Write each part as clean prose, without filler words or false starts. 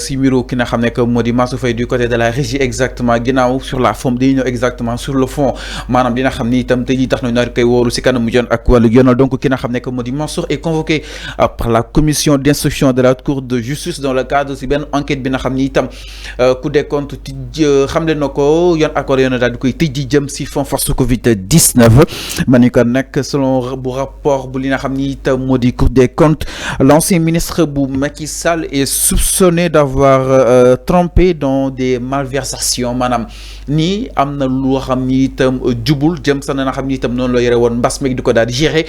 si miro ki nga xam ne que moo di Mansour Faye du côté de la régie exactement ginnaaw sur la forme dañuy ñëw exactement sur le fond maanaam dina xam ni itam tey jii tax na ñu koy wóolu si kanamu yoon ak wàllu yoonal donc ki nga xam ne que moo di Mansour est convoqué par la commission d'instruction de la cour de justice dans le cadre si benn enquête bi nga xam ni itam Cour des comptes xamle na ko yoon ak wàllu yoonal daal di koy tëj jëm si fond force Covid 19 ma ni ko nag selon bu rapport bu li nga xam ni itam moo di Cour des comptes l'ancien ministre bu Macky Sall est soupçonné d'avoir trompé dans des malversations maanaam nii am na loo xam ni itam jubul jëm sa na xam ni itam noonu la yore woon mbas meeg di ko daal di gérer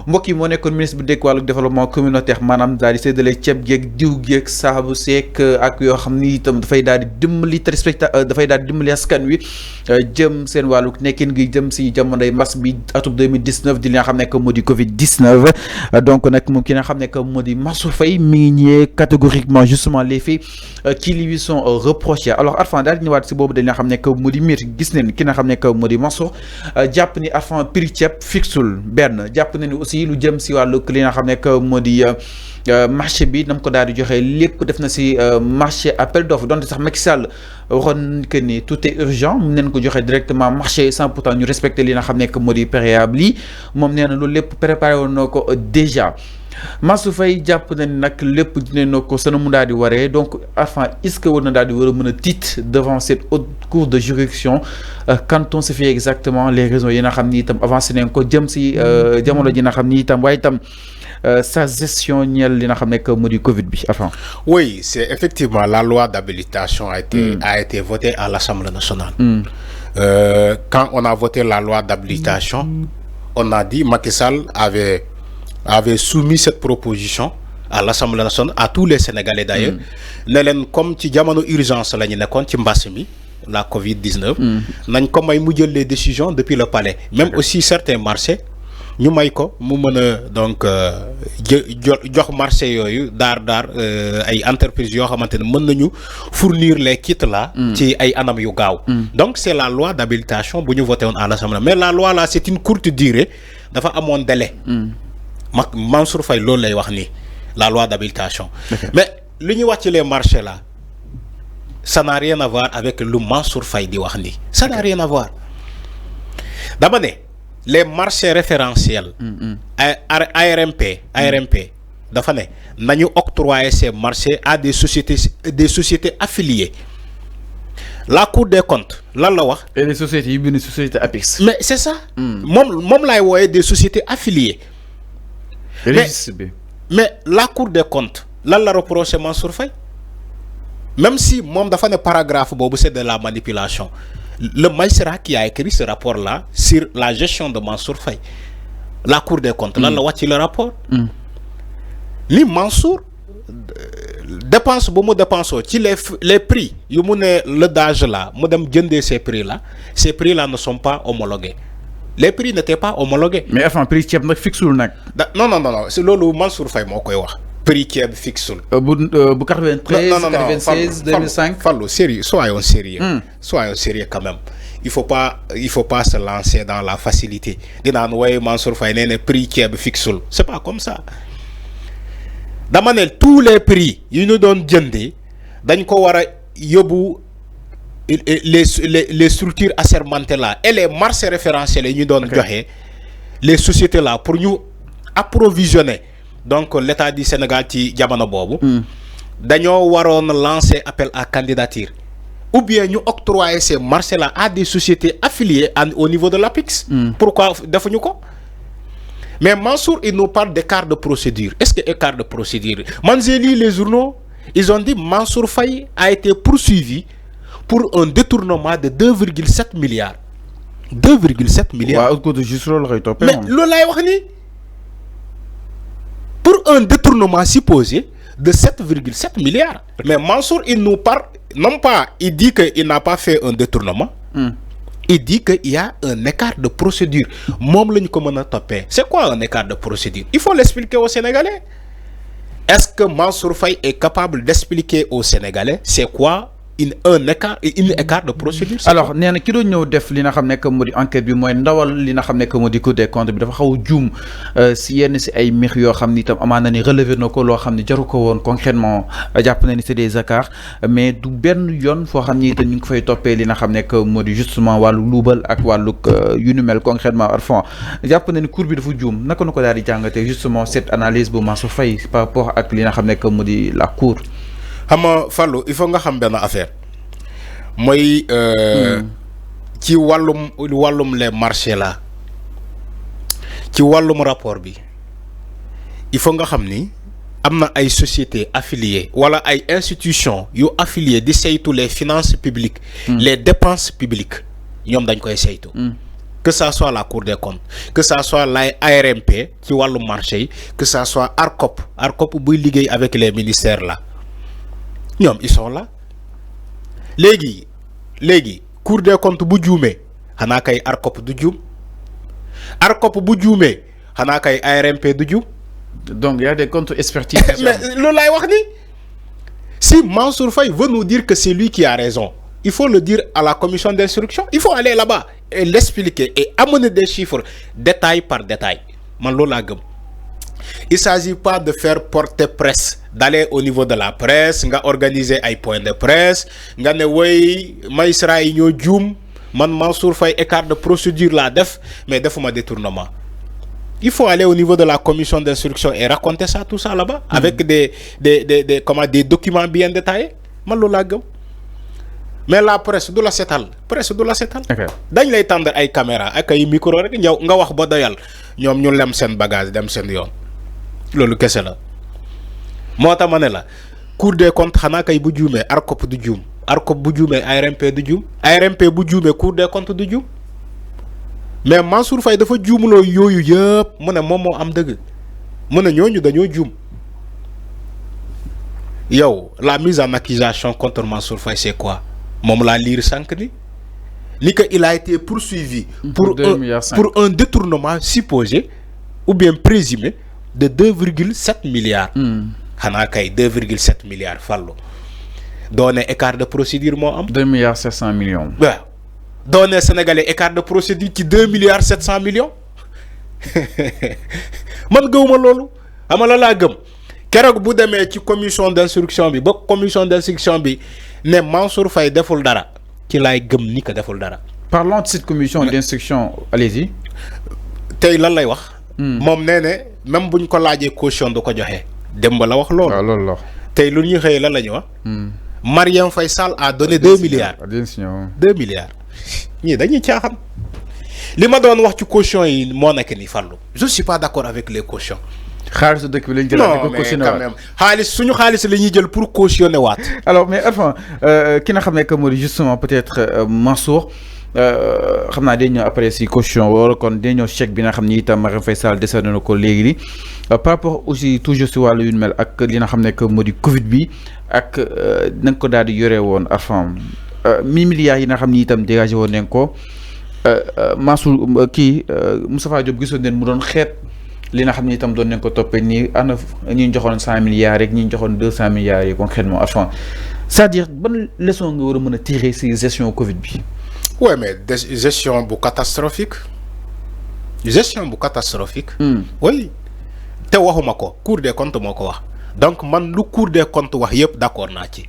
mbokk yi moo nekkoon ministre bu dëkk wàllu développement communautaire maanaam daal di séddale ceeb geeg diw geeg saabu seek ak yoo xam ni itam dafay daal di dimbali dafay daal di dimbali askan wi jëm seen wàllu nekkin gi jëm si jamonoy mbas bi atum 2019 di li nga xam ne que moo di Covid 19 donc nag moom ki nga xam ne que moo di Mansour Faye mi ngi ñëwee catégoriquement justement les faits qui lui sont reprochés alors Arfan daal di ñëwaat si boobu dañ nga xam ne que moo di miir gis nañ ki nga xam ne que moo di Mansour jàpp ni Arfan prix ceeb fixul benn jàpp na ni aussi lu jëm si wàllu li nga xam ne que moo di marché bi nam ko daal di joxe lépp def na si marché appel d'offre donte sax Macky Sall waxoon que ni tout est urgent mu neen ko joxe directement marché sans pourtant ñu respecter li nga xam ne que moo di préalable yi moom nee na loolu lépp préparé woon na ko déjà Mansour Faye jàpp na ni nag lépp dina na ko sana mu daal di waree donc enfin est-ce que war na daal di war a mën a tiit devant cette haute cour de juridiction quand on se fait exactement les raisons yi nga xam ni itam avancé nañ ko jëm si jamono ji nga xam ni itam waaye itam sa gestion ñeel li nga xam ne que moo di Covid bi enfin. Oui, c'est effectivement la loi d'habilitation a été votée à l'Assemblée nationale. Quand on a voté la loi d'habilitation, on a dit Macky Sall avait soumis cette proposition à l'Assemblée nationale, à tous les Sénégalais d'ailleurs. Comme ci jamono urgence la ñu nekkoon ci mbas mi la Covid-19. nañ ko may mu jël les décisions depuis le palais. Même aussi certains marchés. ñu may ko mu mën a donc jox marché yooyu daar ay entreprises yoo xamante ne mën nañu fournir les kits là ci ay anam yu gaaw donc c'est la loi d'habilitation bu ñu voté woon à l'Assemblée mais la loi là c'est une courte durée dafa amoon délai Mansour Faye loolu lay wax nii la loi d'habilitation mais li ñuy wax ci les marchés là ça n'a rien à voir avec lu Mansour Faye di wax nii ça n'a rien à voir dama ne les marchés référentiels ARMP dafa ne nañu octroyer ces marchés à des sociétés affiliées la Cour des comptes lan la wax et les sociétés yi bind société APIX mais c'est ça moom laay wooyee des sociétés affiliées mais la Cour des comptes lan la reproché Mansour Faye même si moom dafa ne paragraphe boobu c'est de la manipulation le magistrat qui a écrit ce rapport-là sur la gestion de Mansour Faye la Cour des comptes lan la wax ci le rapport li Mansour dépense bu mu dépensé ci les prix yu mu ne le DAGE là mu dem jëndee ces prix là ne sont pas homologués les prix n'étaient pas homologués mais enfin prix ceeb nag fixul nag non c'est loolu Mansour Faye moo koy wax prix ceeb fixul bu 93 96 2005 Fallou sérieux soyons sérieux quand même il faut pas se lancer dans la facilité dinaan waaye Mansour Faye nee na prix ceeb fixul c'est pas comme ça dama ne tous les prix yu ñu doon jëndee dañ ko war a yóbbu les structures assermentées là et les marchés référentiels yi ñu doon joxe les sociétés là pour ñu approvisionner donc l'État du Sénégal ci jamono boobu dañoo waroon lancer appel à candidature ou bien ñu octroyer ces marchés là à des sociétés affiliées au niveau de l'APIX pourquoi defuñu ko mais Mansour il nous parle d'écart de procédure est-ce que écart de procédure man j'ai lu les journaux ils ont dit Mansour Faye a été poursuivi pour un détournement de 2,7 milliards 2,7 milliards waaw côté juste loolu lay toppee mais loolu laay wax ni pour un détournement supposé de 7,7 milliards. Mais Mansour, il nous parle, non pas, il dit qu'il n'a pas fait un détournement, il dit qu'il y a un écart de procédure. C'est quoi un écart de procédure? Il faut l'expliquer aux Sénégalais. Est-ce que Mansour Faye est capable d'expliquer aux Sénégalais c'est quoi un écart de procédure. Alors nee na ki doon ñëw def li nga xam ne que moo di enquête bi mooy ndawal li nga xam ne que moo di Cour des comptes bi dafa xaw a juum si yenn si ay mbir yoo xam ni itam amaana ni relevé na ko loo xam ne jaru ko woon concrètement jàpp na ni c'est des écarts mais du benn yoon foo xam ni itam ñu ngi ko fay toppee li nga xam ne que moo di justement wàllu luubal ak wàllu yu nu mel concrètement Arfan jàpp na ni cour bi dafa juum naka na ko daal di jàngatee justement cette analyse bu Mansour Faye par rapport ak li nga xam ne que moo di la cour. xam nga Fallou il faut nga xam benn affaire. mooy ci wàllum les marchés là ci wàllum rapport bi il faut nga xam ni am na ay sociétés affiliées wala ay institutions yu affiliées di saytu les finances publiques les dépenses publiques ñoom dañ koy saytu que ça soit la Cour des comptes que ça soit la ARMP ci wàllum marché yi que ça soit ARCOP buy liggéey avec les ministères là ñoom ils sont là léegi Cour des comptes bu juumee xanaa kay ARCOP du juum ARCOP bu juumee xanaa kay ARMP du juum. Donc il y a des comptes expertises. Mais loolu laay wax ni si Mansour Faye veut nous dire que c'est lui qui a raison il faut le dire à la commission d'instruction il faut aller là-bas et l'expliquer et amener des chiffres détail par détail man loolu laa gëm. Il s'agit pas de faire porter presse d'aller au niveau de la presse nga organiser ay points de presse nga ne woy magistrat yi ñoo juum man Mansour Faye écart de procédure laa def mais defuma détournement. Il faut aller au niveau de la commission d'instruction et raconter ça tout ça là-bas avec des documents bien détaillés man loolu laa gëm. Mais la presse du la setal dañ lay tendre ay caméra ak ay micro rek ñëw nga wax ba doyal ñoom ñu lem seen bagage dem seen yoon loolu kese la moo tax ma ne la Cour des comptes xanaa kay bu juumee ARCOP du juum ARCOP bu juumee ARMP du juum ARMP bu juumee Cour des comptes du juum mais Mansour Faye dafa juumuloo yooyu yëpp mu ne moom moo am dëgg mu ne ñooñu dañoo juum yow la mise en accusation contre Mansour Faye c'est quoi moom laa lire sànq ni que il a été poursuivi pour un détournement supposé ou bien présumé de 2,7 milliards. xanaa kay 2,7 milliards Fallou doone écart de procédure moo am. 2 milliards 700 millions. waaw doone sénégalais écart de procédure ci 2 milliards 700 millions man gëwuma loolu xam nga la laa gëm keroog bu demee ci commission d'instruction bi ba commission d'instruction bi ne Mansour Faye deful dara ci laay gëm ni que deful dara. Parlons de cette commission d'instruction allez-y. tey lan lay wax. moom nee ne même buñ ko laajee caution du ko joxe. dem ba la wax loolu. waaw loolu la. tey lu ñuy xëyee lan la ñu wax. Marième Faye Sall a donné 2 milliards. 2 milliards. ñii dañuy caaxaan. li ma doon wax ci caution yi moo nekk ni Fallou. je suis pas d'accord avec les cautions. xaalis dëkk bi lañ jël non mais quand même xaalis suñu xaalis la ñuy jël pour cautionner waat. alors mais enfin ki nga xam ne que moo di justement peut-être Mansour xam naa day ñëw après si caution wala kon day ñëw chèque bi nga xam ni itam Marième Faye Sall décerné na ko léegi nii par rapport aussi toujours si wàllu yu mel ak li nga xam ne que moo di Covid bi ak na nga ko daal di yore woon afam 1000 milliards yi nga xam ni itam dégagé woon nañ ko Mansour kii Moustapha Diop gisoon nañ mu doon xeet. li nga xam ne itam doon nañ ko toppee nii ana ñi ñu joxoon 100 milliards rek ñi ñu joxoon 200 milliards yi concrètement enfin c'est-à-dire ban leçon nga war a mën a tirer ci gestion Covid bi. oui mais gestion bu catastrophique. oui te waxuma ko Cour des comptes moo ko wax donc man lu Cour des comptes wax yëpp d'accord naa ci.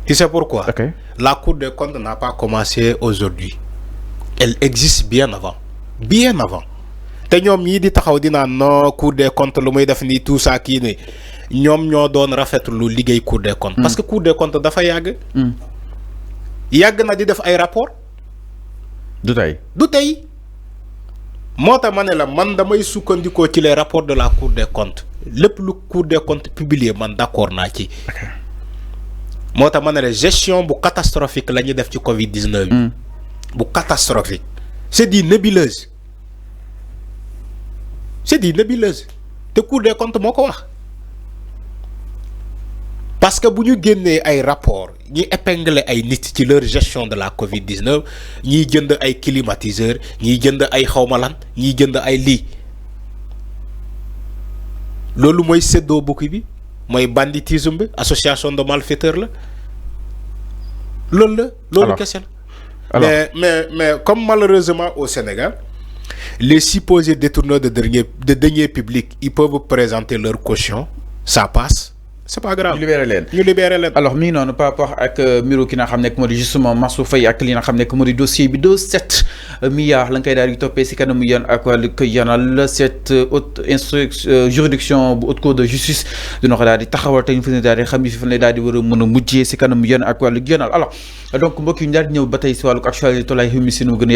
tu sais pourquoi. Okay. La Cour des comptes n'a pas commencé aujourd'hui. Elle existe bien avant. te ñoom ñii di taxaw di naan non Cour des comptes lu muy def nii tout ça kii ne ñoom ñoo doon rafetlu liggéey Cour des comptes. parce que Cour des comptes dafa yàgg. yàgg na di def ay rapport du tey. moo tax ma ne la man damay sukkandikoo ci les rapports de la Cour des comptes lépp lu Cour des comptes publié man d'accord naa ci. moo tax ma ne la gestion bu catastrophique la ñuy def ci Covid 19 bi. bu catastrophique. c'est dit nébuleuse. te Cour des comptes moo ko wax parce que bu ñu génnee ay rapport ñi épingler ay nit ci leur gestion de la Covid 19 ñiy jënd ay climatiseur ñiy jënd ay xawmalan ñiy jënd ay lii loolu mooy séddoo bukki bi mooy banditisme bi association de malfaiteurs la Lolo kessel. Mais comme malheureusement au Sénégal, les supposés détourneurs de deniers publics, ils peuvent présenter leur caution, ça passe. C'est pas grave. Ñu libéré leen. Alors mi non par rapport ak miro ki nga xam ne modi justement Mansour Faye ak li nga xam ne modi dossier bi 7 milliards la ngay daal di topé ci kanamu yoon ak wàllu ko yanal cette haute juridiction bu haute cour de justice dina ko daal di taxawal te ñu fa daal di xam ni fi lay daal di war a mën a mujjee ci kanamu yoon ak wàllu yonal. Alors donc mbokk yi ñu daal di ñëw ba tey ci wàllu actualité tolay xiw mi si nu gën